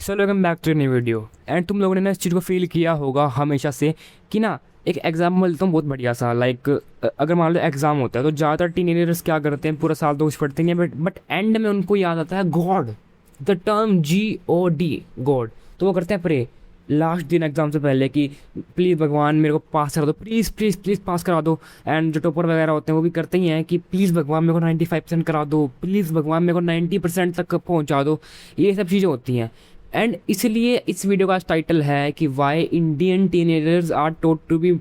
So welcome back to new video. And तुम लोगों ने ना इस चीज़ को फील किया होगा हमेशा से कि ना एक एग्जाम्पल तो बहुत बढ़िया सा लाइक अगर मान लो एग्जाम होता है तो ज़्यादातर टीनेजर्स क्या करते हैं, पूरा साल तो कुछ पढ़ते नहीं है बट एंड में उनको याद आता है God, the term GOD, God. तो वो करते हैं प्रे लास्ट दिन एग्जाम से पहले कि प्लीज़ भगवान मेरे को पास करा दो, प्लीज़ प्लीज़ प्लीज़ पास करा दो। एंड जो टॉपर वगैरह होते हैं वो भी करते ही हैं कि प्लीज़ भगवान मेरे को 95% करा दो, प्लीज़ भगवान मेरे को 90% तक पहुंचा दो। ये सब चीज़ें होती हैं। एंड इसलिए इस वीडियो का टाइटल है कि why Indian teenagers are taught to be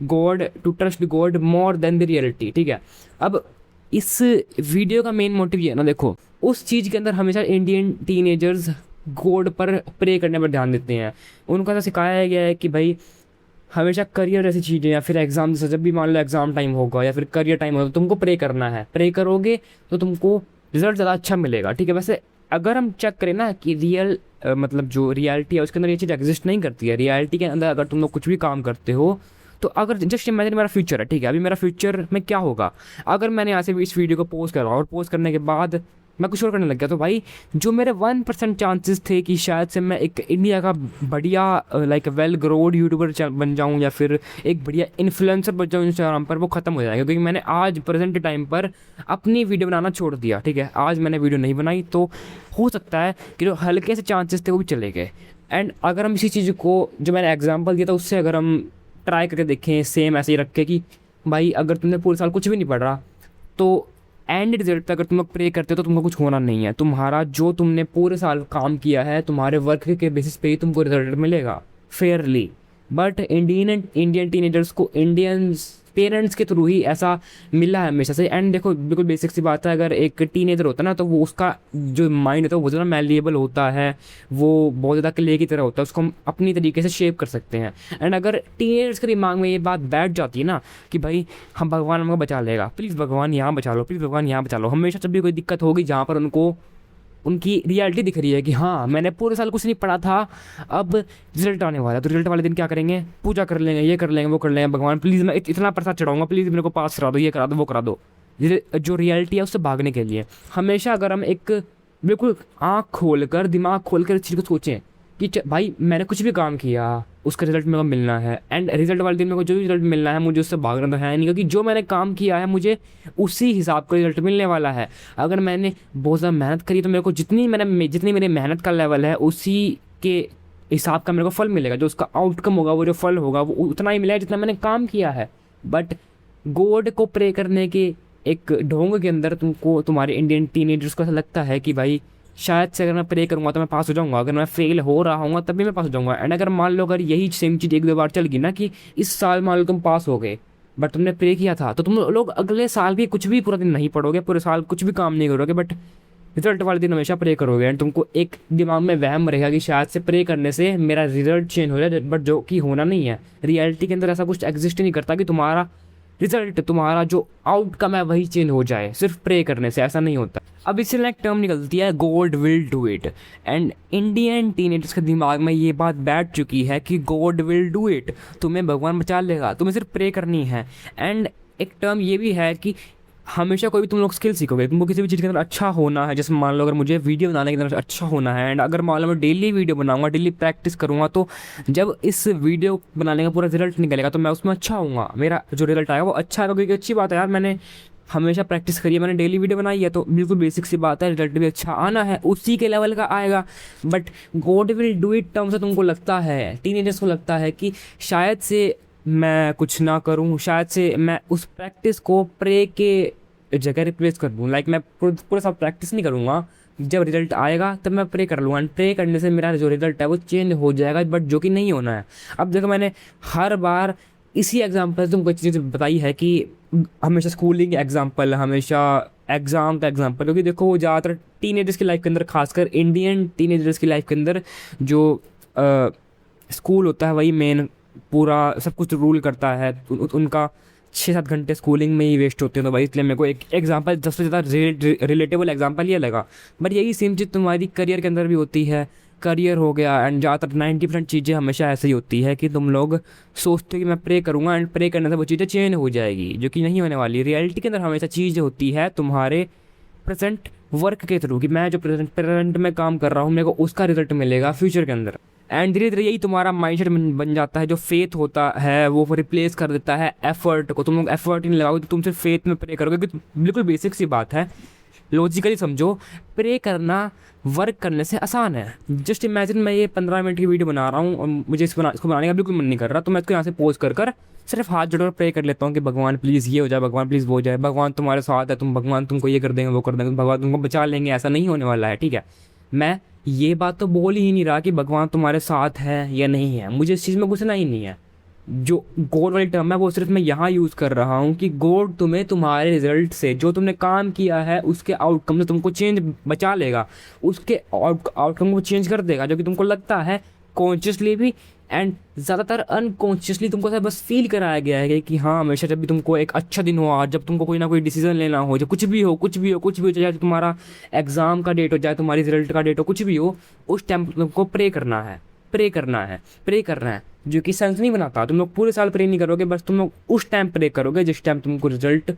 God, to trust God more than the reality. ठीक है, अब इस वीडियो का मेन मोटिव ये है ना, देखो उस चीज़ के अंदर हमेशा इंडियन टीनेजर्स गॉड पर प्रे करने पर ध्यान देते हैं। उनको ऐसा सिखाया गया है कि भाई हमेशा करियर जैसी चीज़ें या फिर एग्जाम जैसे जब भी मान लो एग्जाम टाइम होगा या फिर करियर टाइम होगा तो तुमको प्रे करना है, प्रे करोगे तो तुमको रिजल्ट ज़्यादा अच्छा मिलेगा। ठीक है, वैसे अगर हम चेक करें ना कि रियल मतलब जो रियलिटी है उसके अंदर ये चीज़ एग्जिस्ट नहीं करती है। रियलिटी के अंदर अगर तुम लोग कुछ भी काम करते हो तो अगर जस्ट इमेजिन मेरा फ्यूचर है, ठीक है, अभी मेरा फ्यूचर में क्या होगा अगर मैंने यहाँ से भी इस वीडियो को पोस्ट करा और पोस्ट करने के बाद मैं कुछ और करने लग गया, तो भाई जो मेरे 1% चांसेस थे कि शायद से मैं एक इंडिया का बढ़िया लाइक वेल ग्रोड यूट्यूबर बन जाऊँ या फिर एक बढ़िया इन्फ्लुएंसर बन जाऊँ इंस्टाग्राम पर, वो ख़त्म हो जाएगा क्योंकि मैंने आज प्रेजेंट टाइम पर अपनी वीडियो बनाना छोड़ दिया। ठीक है, आज मैंने वीडियो नहीं बनाई तो हो सकता है कि जो हल्के से चांसेस थे वो भी चले गए। एंड अगर हम इसी चीज़ को जो मैंने एग्जाम्पल दिया था उससे अगर हम ट्राई करके देखें सेम ऐसे ही रख के कि भाई अगर तुमने पूरे साल कुछ भी नहीं पढ़ा तो एंड रिजल्ट पे अगर तुम लोग प्रे करते हो तो तुमको कुछ होना नहीं है। तुम्हारा जो तुमने पूरे साल काम किया है तुम्हारे वर्क के बेसिस पे ही तुमको रिजल्ट मिलेगा फेयरली। बट इंडियन टीनेजर्स को इंडियंस पेरेंट्स के थ्रू ही ऐसा मिला है हमेशा से। एंड देखो बिल्कुल बेसिक सी बात है, अगर एक टीनेजर होता है ना तो वो उसका जो माइंड होता है वो बहुत ज़्यादा मैलिएबल होता है, वो बहुत ज़्यादा क्ले की तरह होता है, उसको हम अपनी तरीके से शेप कर सकते हैं। एंड अगर टीनेजर्स के दिमाग में ये बात बैठ जाती है ना कि भाई हम भगवान हमको बचा लेगा, प्लीज़ भगवान यहाँ बचा लो, प्लीज़ भगवान यहाँ बचा लो, हमेशा जब भी कोई दिक्कत होगी जहाँ पर उनको उनकी रियलिटी दिख रही है कि हाँ मैंने पूरे साल कुछ नहीं पढ़ा था, अब रिजल्ट आने वाला है तो रिजल्ट वाले दिन क्या करेंगे, पूजा कर लेंगे, ये कर लेंगे, वो कर लेंगे, भगवान प्लीज़ मैं इतना प्रसाद चढ़ाऊंगा, प्लीज़ मेरे को पास करा दो, ये करा दो, वो करा दो। ये जो रियलिटी है उससे भागने के लिए हमेशा अगर हम एक बिल्कुल आँख खोल कर दिमाग खोल कर इस चीज़ को सोचें कि भाई मैंने कुछ भी काम किया उसका रिजल्ट मेरे को मिलना है, एंड रिजल्ट वाले दिन मेरे को जो भी रिजल्ट मिलना है मुझे उससे भागना तो है नहीं, क्योंकि जो मैंने काम किया है मुझे उसी हिसाब का रिजल्ट मिलने वाला है। अगर मैंने बहुत ज़्यादा मेहनत करी तो मेरे को जितनी मेरी मेहनत का लेवल है उसी के हिसाब का मेरे को फल मिलेगा, जो उसका आउटकम होगा वो जो फल होगा वो उतना ही मिलेगा जितना मैंने काम किया है। बट गॉड को प्रे करने के एक ढोंग के अंदर तुमको तुम्हारे इंडियन टीनेजर्स को ऐसा लगता है कि भाई शायद से अगर मैं प्रे करूँगा तो मैं पास हो जाऊँगा, अगर मैं फेल हो रहा हूँ तब भी मैं पास हो जाऊँगा। एंड अगर मान लो अगर यही सेम चीज़ एक दो बार चल गई ना कि इस साल मान लो तुम पास हो गए बट तुमने प्रे किया था तो तुम लोग अगले साल भी कुछ भी पूरा दिन नहीं पढ़ोगे, पूरे साल कुछ भी काम नहीं करोगे, बट रिजल्ट वाले दिन हमेशा प्रे करोगे। एंड तुमको एक दिमाग में वहम रहेगा कि शायद से प्रे करने से मेरा रिजल्ट चेंज हो जाए, बट जो कि होना नहीं है। रियलिटी के अंदर ऐसा कुछ एग्जिस्ट नहीं करता कि तुम्हारा रिजल्ट, तुम्हारा जो आउटकम है वही चेंज हो जाए सिर्फ प्रे करने से, ऐसा नहीं होता। अब इससे ना एक टर्म निकलती है God will do it. And Indian teenagers के दिमाग में ये बात बैठ चुकी है कि गॉड विल डू इट, तुम्हें भगवान बचा लेगा, तुम्हें सिर्फ प्रे करनी है। एंड एक टर्म ये भी है कि हमेशा कोई भी तुम लोग स्किल सीखोगे, तुमको किसी भी चीज़ के अंदर अच्छा होना है, जैसे मान लो अगर मुझे वीडियो बनाने के अंदर अच्छा होना है एंड अगर मान लो मैं डेली वीडियो बनाऊंगा, डेली प्रैक्टिस करूंगा, तो जब इस वीडियो बनाने का पूरा रिजल्ट निकलेगा तो मैं उसमें अच्छा होऊंगा, मेरा जो रिजल्ट आएगा वो अच्छा आएगा, क्योंकि अच्छी बात है यार मैंने हमेशा प्रैक्टिस करी है, मैंने डेली वीडियो बनाई है, तो बिल्कुल बेसिक सी बात है रिजल्ट भी अच्छा आना है, उसी के लेवल का आएगा। But God will do it term से तुमको लगता है, टीनेजर्स को लगता है कि शायद से मैं कुछ ना करूँ, शायद से मैं उस प्रैक्टिस को प्रे के जगह रिप्लेस कर दूँ, लाइक मैं पूरा सब प्रैक्टिस नहीं करूँगा, जब रिजल्ट आएगा तब मैं प्रे कर लूँगा, एंड प्रे करने से मेरा जो रिजल्ट है वो चेंज हो जाएगा, बट जो कि नहीं होना है। अब देखो मैंने हर बार इसी एग्जाम्पल से तुमको चीज़ बताई है कि हमेशा स्कूलिंग एग्जाम्पल, हमेशा एग्ज़ाम का एग्जाम्पल, क्योंकि देखो वो ज़्यादातर टीनेजर्स की लाइफ के अंदर, खासकर इंडियन टीनेजर्स की लाइफ के अंदर जो स्कूल होता है वही मेन पूरा सब कुछ रूल करता है, उनका 6-7 घंटे स्कूलिंग में ही वेस्ट होते हैं। तो भाई इसलिए मेरे को एक एग्जांपल सबसे ज़्यादा रिलेटेबल एग्जांपल ये लगा। बट यही सेम चीज़ तुम्हारी करियर के अंदर भी होती है, करियर हो गया, एंड ज़्यादातर 90% चीज़ें हमेशा ऐसे ही होती है कि तुम लोग सोचते हो कि मैं प्रे करूँगा एंड प्रे करने से वो चीज़ें चेंज हो जाएगी, जो कि नहीं होने वाली। रियलिटी के अंदर हमेशा चीज़ होती है तुम्हारे प्रेजेंट वर्क के थ्रू कि मैं जो प्रेजेंट में काम कर रहा हूँ मेरे को उसका रिजल्ट मिलेगा फ्यूचर के अंदर। एंड धीरे धीरे यही तुम्हारा माइंडसेट बन जाता है। जो फेथ होता है वो रिप्लेस कर देता है एफर्ट को। तुम लोग एफर्ट ही नहीं लगाओगे तो तुम सिर्फ फेथ में प्रे करोगे। बिल्कुल बेसिक सी बात है, लॉजिकली समझो। प्रे करना वर्क करने से आसान है। जस्ट इमेजिन मैं ये 15 मिनट की वीडियो बना रहा हूँ और मुझे इसको बनाने का बिल्कुल मन नहीं कर रहा, तो मैं इसको यहाँ से पोज कर सिर्फ हाथ जोड़कर प्रे कर लेता हूँ कि भगवान प्लीज़ ये हो जाए, भगवान प्लीज़ वो हो जाए, भगवान तुम्हारे साथ है, भगवान तुमको ये कर देंगे वो कर देंगे, भगवान तुमको बचा लेंगे। ऐसा नहीं होने वाला है, ठीक है। मैं ये बात तो बोल ही नहीं रहा कि भगवान तुम्हारे साथ है या नहीं है, मुझे इस चीज़ में घुसना ही नहीं है। जो गॉड वाली टर्म है वो सिर्फ मैं यहाँ यूज़ कर रहा हूँ कि गॉड तुम्हें तुम्हारे रिजल्ट से, जो तुमने काम किया है उसके आउटकम से तुमको चेंज बचा लेगा, उसके आउटकम को चेंज कर देगा, जो कि तुमको लगता है कॉन्शियसली भी एंड ज़्यादातर अनकॉन्शियसली तुमको ऐसा बस फील कराया गया है कि हाँ हमेशा जब भी तुमको एक अच्छा दिन हो, आज जब तुमको कोई ना कोई डिसीजन लेना हो, जब कुछ भी हो चाहे तुम्हारा एग्ज़ाम का डेट हो, चाहे तुम्हारी रिजल्ट का डेट हो, कुछ भी हो, उस टाइम तुमको प्रे करना है, प्रे करना है। जो कि सेंस नहीं बनाता। तुम लोग पूरे साल प्रे नहीं करोगे, बस तुम लोग उस टाइम प्रे करोगे जिस टाइम तुमको रिजल्ट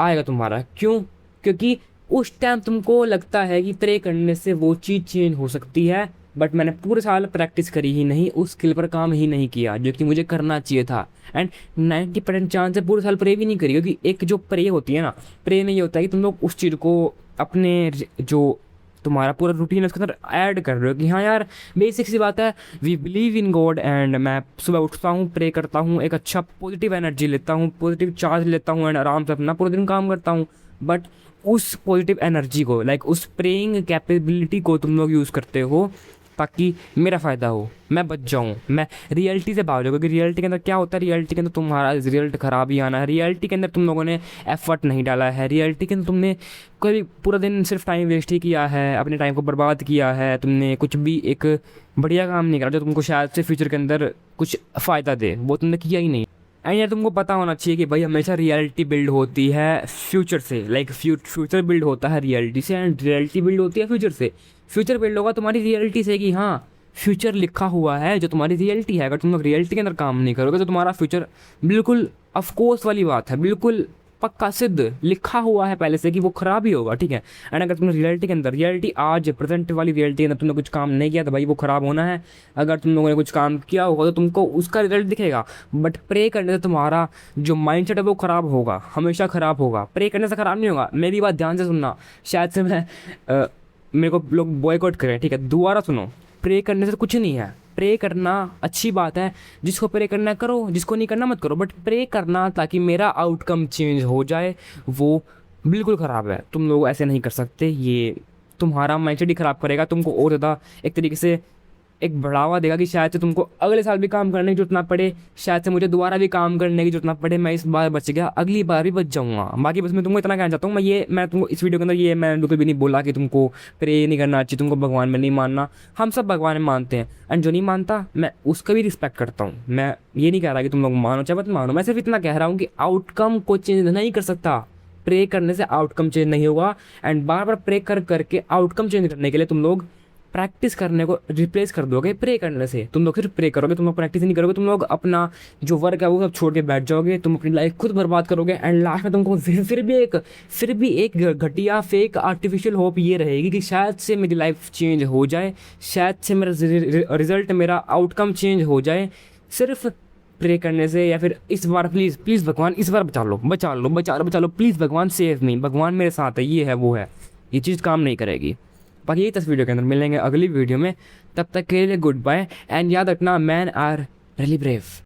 आएगा तुम्हारा। क्यों? क्योंकि उस टाइम तुमको लगता है कि प्रे करने से वो चीज़ चेंज हो सकती है, बट मैंने पूरे साल प्रैक्टिस करी ही नहीं, उस स्किल पर काम ही नहीं किया जो कि मुझे करना चाहिए था। एंड 90% चांस है पूरे साल प्रे भी नहीं करी, क्योंकि एक जो प्रे होती है ना, प्रे में ये होता है कि तुम लोग उस चीज़ को अपने जो तुम्हारा पूरा रूटीन है उसके अंदर ऐड कर रहे हो कि हाँ यार बेसिक सी बात है, we believe in God. And मैं सुबह उठता हूँ, प्रे करता हूँ, एक अच्छा पॉजिटिव एनर्जी लेता हूँ, पॉजिटिव चार्ज लेता हूँ एंड आराम से अपना पूरे दिन काम करता हूँ। बट उस पॉजिटिव एनर्जी को, लाइक उस प्रेइंग कैपेबिलिटी को तुम लोग यूज़ करते हो ताकि मेरा फ़ायदा हो, मैं बच जाऊँ, मैं रियलिटी से भाग जाऊँ। क्योंकि रियलिटी के अंदर क्या होता है, रियलिटी के अंदर तुम्हारा रिजल्ट ख़राब ही आना है। रियलिटी के अंदर तुम लोगों ने एफर्ट नहीं डाला है, रियलिटी के अंदर तुमने कोई पूरा दिन सिर्फ टाइम वेस्ट ही किया है, अपने टाइम को बर्बाद किया है, तुमने कुछ भी एक बढ़िया काम नहीं करा जो तुमको शायद से फ्यूचर के अंदर कुछ फ़ायदा दे, वो तुमने किया ही नहीं। एंड यार तुमको पता होना चाहिए कि भाई हमेशा रियलिटी बिल्ड होती है फ्यूचर से, लाइक फ्यूचर बिल्ड होता है रियलिटी से एंड रियलिटी बिल्ड होती है फ्यूचर से। फ्यूचर बिल्ड होगा तुम्हारी रियलिटी से कि हाँ फ्यूचर लिखा हुआ है जो तुम्हारी रियलिटी है। अगर तुम लोग रियलिटी के अंदर काम नहीं करोगे तो तुम्हारा फ्यूचर बिल्कुल ऑफकोर्स वाली बात है, बिल्कुल पक्का सिद्ध लिखा हुआ है पहले से कि वो ख़राब ही होगा, ठीक है। एंड अगर तुमने रियलिटी के अंदर, रियलिटी आज प्रेजेंट वाली रियलिटी के अंदर तुमने कुछ काम नहीं किया तो भाई वो ख़राब होना है। अगर तुम लोगों ने कुछ काम किया होगा तो तुमको उसका रिजल्ट दिखेगा। बट प्रे करने से तुम्हारा जो माइंडसेट है वो ख़राब होगा, हमेशा ख़राब होगा। प्रे करने से ख़राब नहीं होगा। मेरी बात ध्यान से सुनना, शायद से मेरे को लोग बॉयकॉट करें, ठीक है, दोबारा सुनो। प्रे करने से कुछ नहीं है, प्रे करना अच्छी बात है, जिसको प्रे करना करो, जिसको नहीं करना मत करो, बट प्रे करना ताकि मेरा आउटकम चेंज हो जाए वो बिल्कुल ख़राब है। तुम लोग ऐसे नहीं कर सकते, ये तुम्हारा माइंडसेट ही ख़राब करेगा, तुमको और ज़्यादा एक तरीके से एक बढ़ावा देगा कि शायद से तुमको अगले साल भी काम करने की जरूरत ना पड़े, शायद से मुझे दोबारा भी काम करने की जरूरत ना पड़े, मैं इस बार बच गया, अगली बार भी बच जाऊँगा। बाकी बस मैं तुमको इतना कहना चाहता हूँ, मैं तुमको इस वीडियो के अंदर ये मैं बिल्कुल भी नहीं बोला कि तुमको प्रे नहीं करना चाहिए, तुमको भगवान में नहीं मानना। हम सब भगवान में मानते हैं एंड जो नहीं मानता मैं उसका भी रिस्पेक्ट करता हूँ। मैं ये नहीं कह रहा कि तुम लोग मानो चाहे मत मानो, मैं सिर्फ इतना कह रहा हूँ कि आउटकम को चेंज नहीं कर सकता। प्रे करने से आउटकम चेंज नहीं होगा एंड बार बार प्रे करके आउटकम चेंज करने के लिए तुम लोग प्रैक्टिस करने को रिप्लेस कर दोगे प्रे करने से। तुम लोग सिर्फ प्रे करोगे, तुम लोग प्रैक्टिस नहीं करोगे, तुम लोग अपना जो वर्क है वो सब छोड़ के बैठ जाओगे, तुम अपनी लाइफ खुद बर्बाद करोगे एंड लास्ट में तुमको फिर भी एक घटिया फेक आर्टिफिशियल होप ये रहेगी कि शायद से मेरी लाइफ चेंज हो जाए, शायद से मेरा रिजल्ट, मेरा आउटकम चेंज हो जाए सिर्फ प्रे करने से। या फिर इस बार प्लीज़ भगवान इस बार बचा लो प्लीज़ भगवान सेव मी, भगवान मेरे साथ है, ये है वो है, ये चीज़ काम नहीं करेगी। बाकी यही 10 वीडियो के अंदर मिलेंगे अगली वीडियो में, तब तक के लिए गुड बाय एंड याद रखना मैन आर रियली ब्रेव।